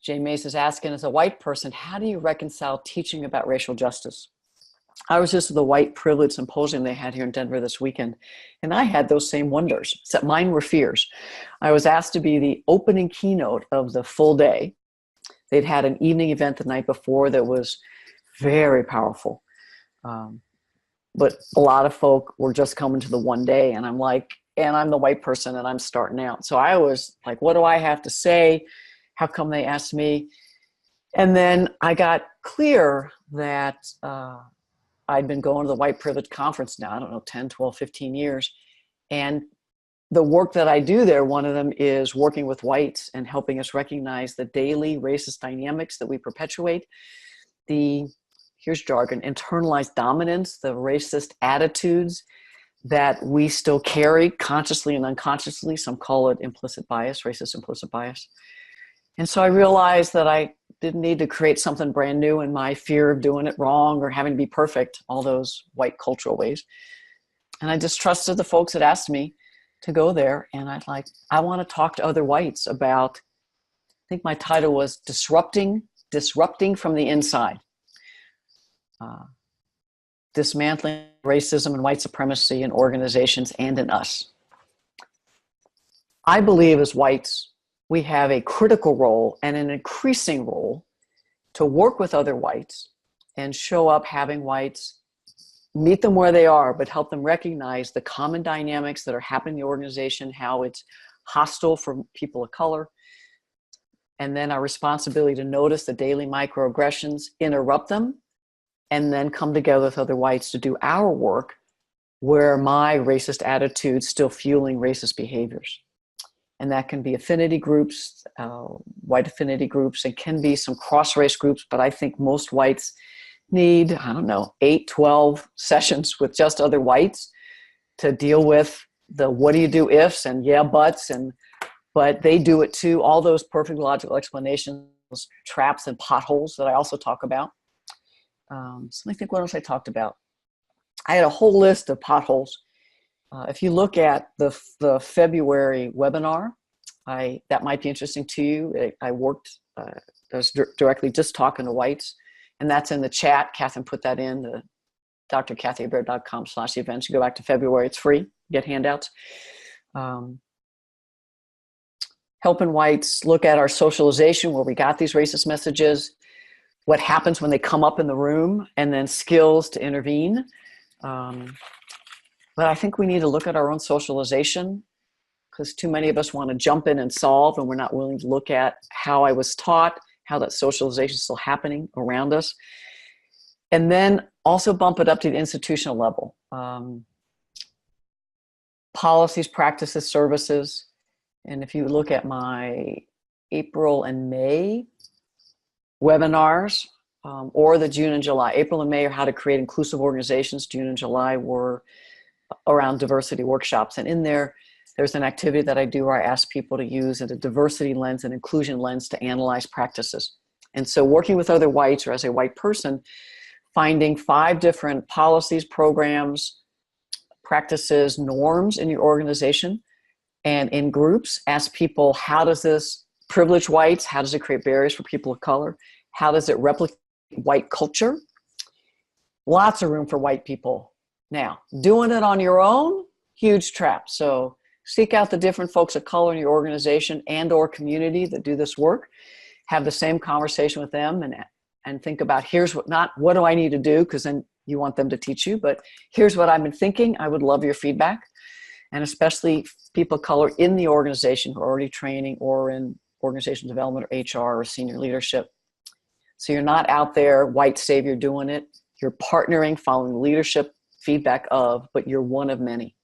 Jay Mace is asking, as a white person, how do you reconcile teaching about racial justice? I was just at the White Privilege Symposium they had here in Denver this weekend, and I had those same wonders, except mine were fears. I was asked to be the opening keynote of the full day. They'd had an evening event the night before that was very powerful. But a lot of folk were just coming to the one day, and I'm like, and I'm the white person and I'm starting out. So I was like, what do I have to say? How come they asked me? And then I got clear that I'd been going to the White Privilege Conference now, I don't know, 10, 12, 15 years. And the work that I do there, one of them is working with whites and helping us recognize the daily racist dynamics that we perpetuate. Here's jargon, internalized dominance, the racist attitudes that we still carry consciously and unconsciously. Some call it implicit bias, racist implicit bias. And so I realized that I didn't need to create something brand new in my fear of doing it wrong or having to be perfect, all those white cultural ways. And I just trusted the folks that asked me to go there. And I want to talk to other whites about, I think my title was Disrupting from the Inside. Dismantling racism and white supremacy in organizations and in us. I believe as whites, we have a critical role and an increasing role to work with other whites and show up having whites meet them where they are, but help them recognize the common dynamics that are happening in the organization, how it's hostile for people of color, and then our responsibility to notice the daily microaggressions, interrupt them, and then come together with other whites to do our work where my racist attitudes still fueling racist behaviors. And that can be affinity groups, white affinity groups. It can be some cross-race groups, but I think most whites need, 8, 12 sessions with just other whites to deal with the what do you do ifs and yeah buts, but they do it too. All those perfect logical explanations, traps and potholes that I also talk about. So let me think what else I talked about. I had a whole list of potholes. If you look at the February webinar, that might be interesting to you. I was directly just talking to whites, and that's in the chat. Catherine put that in, the drkathyabair.com/events. You go back to February, it's free, get handouts. Helping whites look at our socialization, where we got these racist messages, what happens when they come up in the room, and then skills to intervene. But I think we need to look at our own socialization, because too many of us want to jump in and solve, and we're not willing to look at how I was taught, how that socialization is still happening around us. And then also bump it up to the institutional level. Policies, practices, services. And if you look at my April and May webinars, or the June and July. April and May are how to create inclusive organizations. June and July were around diversity workshops. And in there's an activity that I do where I ask people to use a diversity lens and inclusion lens to analyze practices. And so working with other whites, or as a white person, finding 5 different policies, programs, practices, norms in your organization, and in groups, ask people, how does this privilege whites? How does it create barriers for people of color? How does it replicate white culture? Lots of room for white people. Now, doing it on your own, huge trap. So seek out the different folks of color in your organization and or community that do this work. Have the same conversation with them and think about, not what do I need to do, because then you want them to teach you, but here's what I've been thinking. I would love your feedback. And especially people of color in the organization who are already training or in organizational development or HR or senior leadership. So you're not out there, white savior, doing it. You're partnering, following leadership feedback of, but you're one of many.